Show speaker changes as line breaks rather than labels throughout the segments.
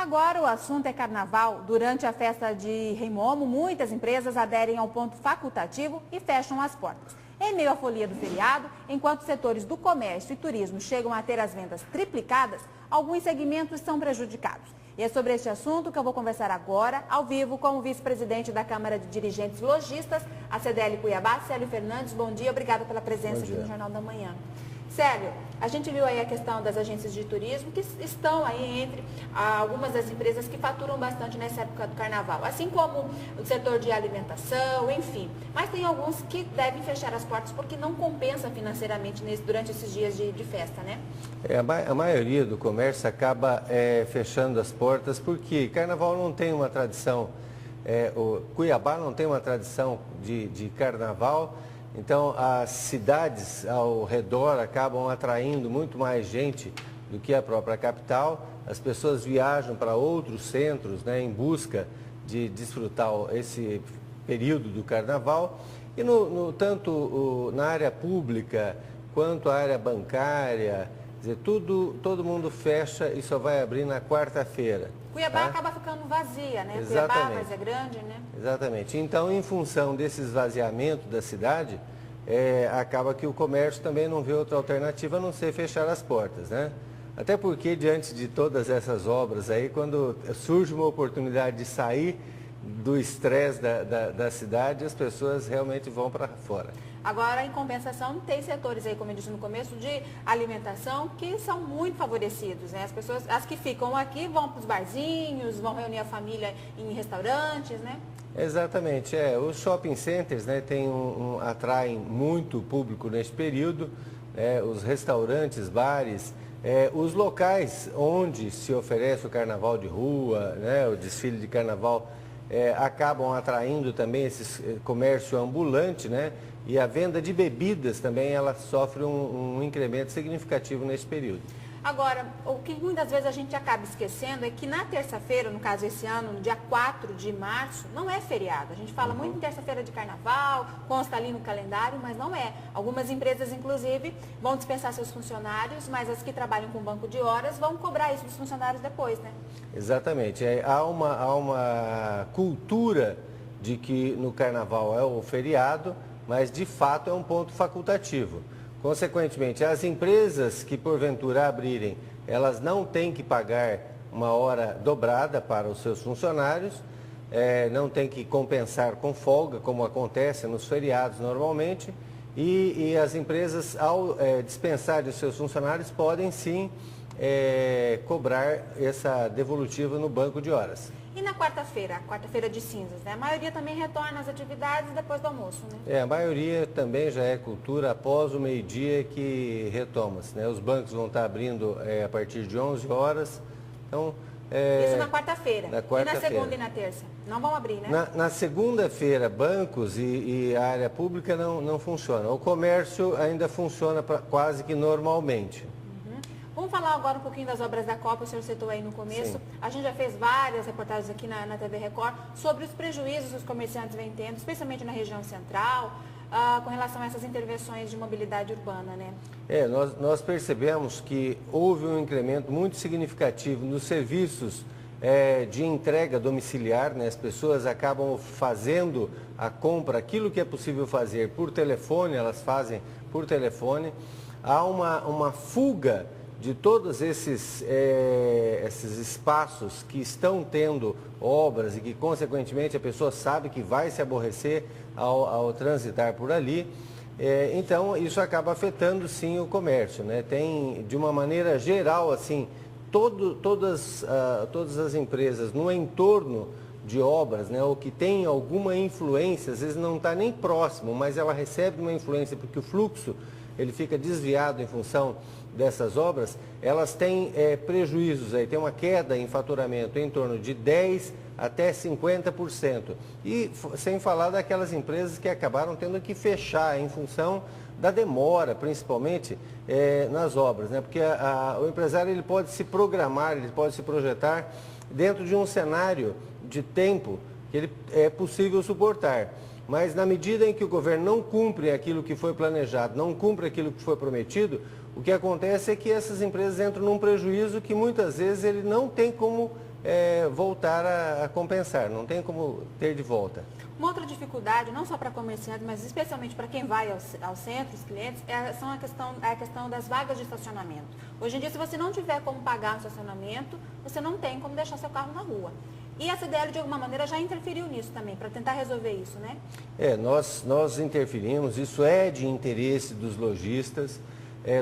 Agora o assunto é carnaval. Durante a festa de Rei Momo, muitas empresas aderem ao ponto facultativo e fecham as portas. Em meio à folia do feriado, enquanto setores do comércio e turismo chegam a ter as vendas triplicadas, alguns segmentos são prejudicados. E é sobre este assunto que eu vou conversar agora, ao vivo, com o vice-presidente da Câmara de Dirigentes Lojistas, a CDL Cuiabá, Célio Fernandes. Bom dia, obrigada pela presença aqui no Jornal da Manhã. Célio, a gente viu aí a questão das agências de turismo que estão aí entre algumas das empresas que faturam bastante nessa época do carnaval, assim como o setor de alimentação, enfim. Mas tem alguns que devem fechar as portas porque não compensa financeiramente durante esses dias de festa, né?
A maioria do comércio acaba fechando as portas porque carnaval não tem uma tradição, o Cuiabá não tem uma tradição de carnaval. Então, as cidades ao redor acabam atraindo muito mais gente do que a própria capital. As pessoas viajam para outros centros, né, em busca de desfrutar esse período do carnaval. E tanto na área pública quanto a área bancária, quer dizer, todo mundo fecha e só vai abrir na quarta-feira.
Cuiabá acaba ficando vazia, né?
Exatamente.
Cuiabá, mas é grande, né?
Exatamente. Então, em função desse esvaziamento da cidade, acaba que o comércio também não vê outra alternativa a não ser fechar as portas, né? Até porque, diante de todas essas obras aí, quando surge uma oportunidade de sair do estresse da cidade, as pessoas realmente vão para fora.
Agora, em compensação, tem setores aí, como eu disse no começo, de alimentação que são muito favorecidos, né? As pessoas, as que ficam aqui vão para os barzinhos, vão reunir a família em restaurantes, né?
Exatamente, os shopping centers, né, atraem muito público neste período, os restaurantes, bares, os locais onde se oferece o carnaval de rua, né, o desfile de carnaval, acabam atraindo também esse comércio ambulante, né, e a venda de bebidas também ela sofre um incremento significativo nesse período.
Agora, o que muitas vezes a gente acaba esquecendo é que na terça-feira, no caso esse ano, no dia 4 de março, não é feriado. A gente fala muito em terça-feira de carnaval, consta ali no calendário, mas não é. Algumas empresas, inclusive, vão dispensar seus funcionários, mas as que trabalham com banco de horas vão cobrar isso dos funcionários depois, né? Exatamente.
Há uma cultura de que no carnaval é o feriado, mas de fato é um ponto facultativo. Consequentemente, as empresas que porventura abrirem, elas não têm que pagar uma hora dobrada para os seus funcionários, não têm que compensar com folga, como acontece nos feriados normalmente, e as empresas, ao dispensar os seus funcionários, podem sim cobrar essa devolutiva no banco de horas.
E na quarta-feira de cinzas, né? A maioria também retorna às atividades depois do almoço, né?
A maioria também já é cultura após o meio-dia que retoma-se, né? Os bancos vão estar abrindo a partir de 11 horas. Então,
isso na quarta-feira. E na segunda e na terça? Não vão abrir, né?
Na segunda-feira, bancos e a área pública não funcionam. O comércio ainda funciona quase que normalmente.
Vamos falar agora um pouquinho das obras da Copa, o senhor citou aí no começo. Sim. A gente já fez várias reportagens aqui na TV Record sobre os prejuízos que os comerciantes vêm tendo, especialmente na região central, com relação a essas intervenções de mobilidade urbana, né?
Nós percebemos que houve um incremento muito significativo nos serviços de entrega domiciliar, né? As pessoas acabam fazendo a compra, aquilo que é possível fazer por telefone, elas fazem por telefone. Há uma fuga de todos esses espaços que estão tendo obras e que, consequentemente, a pessoa sabe que vai se aborrecer ao transitar por ali. Então, isso acaba afetando, sim, o comércio, né? Tem, de uma maneira geral, assim, todas as empresas no entorno de obras, né, ou que tem alguma influência, às vezes não está nem próximo, mas ela recebe uma influência porque o fluxo ele fica desviado em função dessas obras, elas têm prejuízos, aí tem uma queda em faturamento em torno de 10% até 50%. E sem falar daquelas empresas que acabaram tendo que fechar em função da demora, principalmente nas obras, né? Porque o empresário ele pode se programar, ele pode se projetar dentro de um cenário de tempo que ele é possível suportar. Mas na medida em que o governo não cumpre aquilo que foi planejado, não cumpre aquilo que foi prometido, o que acontece é que essas empresas entram num prejuízo que muitas vezes ele não tem como voltar a compensar, não tem como ter de volta.
Uma outra dificuldade, não só para comerciantes, mas especialmente para quem vai ao centro, os clientes, é a questão das vagas de estacionamento. Hoje em dia, se você não tiver como pagar o estacionamento, você não tem como deixar seu carro na rua. E a CDL, de alguma maneira, já interferiu nisso também, para tentar resolver isso, né?
Nós interferimos, isso é de interesse dos lojistas.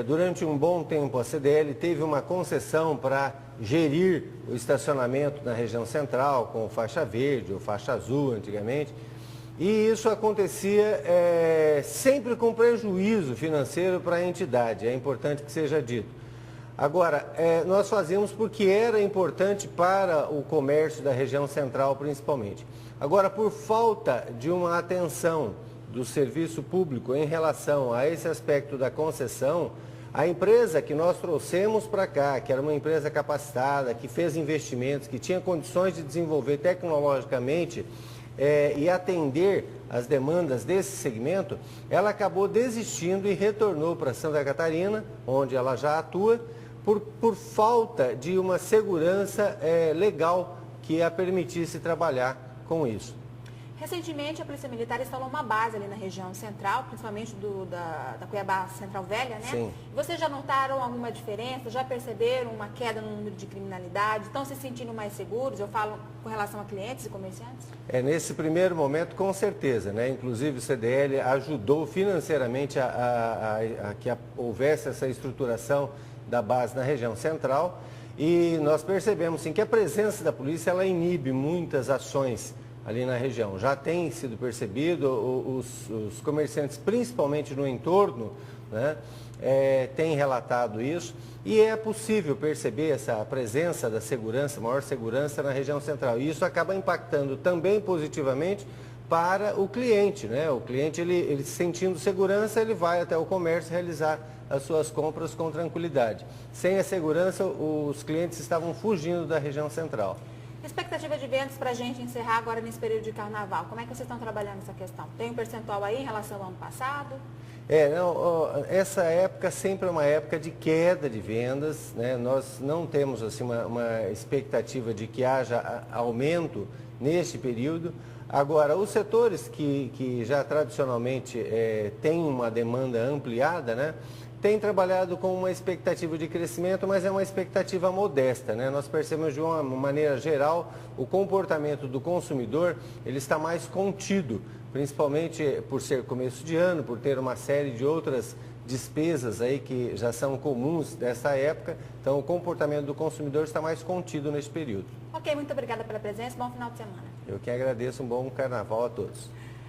Durante um bom tempo, a CDL teve uma concessão para gerir o estacionamento na região central, com faixa verde ou faixa azul antigamente. E isso acontecia sempre com prejuízo financeiro para a entidade, é importante que seja dito. Agora, nós fazíamos porque era importante para o comércio da região central, principalmente. Agora, por falta de uma atenção do serviço público em relação a esse aspecto da concessão, a empresa que nós trouxemos para cá, que era uma empresa capacitada, que fez investimentos, que tinha condições de desenvolver tecnologicamente e atender as demandas desse segmento, ela acabou desistindo e retornou para Santa Catarina, onde ela já atua, por falta de uma segurança legal que a permitisse trabalhar com isso.
Recentemente, a Polícia Militar instalou uma base ali na região central, principalmente da Cuiabá Central Velha, né?
Sim.
Vocês já notaram alguma diferença? Já perceberam uma queda no número de criminalidade? Estão se sentindo mais seguros? Eu falo com relação a clientes e comerciantes?
Nesse primeiro momento, com certeza, né? Inclusive o CDL ajudou financeiramente a que houvesse essa estruturação da base na região central e nós percebemos sim, que a presença da polícia ela inibe muitas ações ali na região. Já tem sido percebido, os comerciantes, principalmente no entorno, né, têm relatado isso e é possível perceber essa presença da segurança, maior segurança na região central. E isso acaba impactando também positivamente para o cliente, né? O cliente, ele sentindo segurança, ele vai até o comércio realizar as suas compras com tranquilidade. Sem a segurança, os clientes estavam fugindo da região central.
Expectativa de vendas para a gente encerrar agora nesse período de carnaval. Como é que vocês estão trabalhando essa questão? Tem um percentual aí em relação ao ano passado?
Essa época sempre é uma época de queda de vendas, né? Nós não temos assim, uma expectativa de que haja aumento neste período. Agora, os setores que já tradicionalmente têm uma demanda ampliada, né? Tem trabalhado com uma expectativa de crescimento, mas é uma expectativa modesta, né? Nós percebemos de uma maneira geral o comportamento do consumidor, ele está mais contido, principalmente por ser começo de ano, por ter uma série de outras despesas aí que já são comuns dessa época. Então, o comportamento do consumidor está mais contido neste período.
Ok, muito obrigada pela presença, bom final de semana.
Eu que agradeço, um bom carnaval a todos.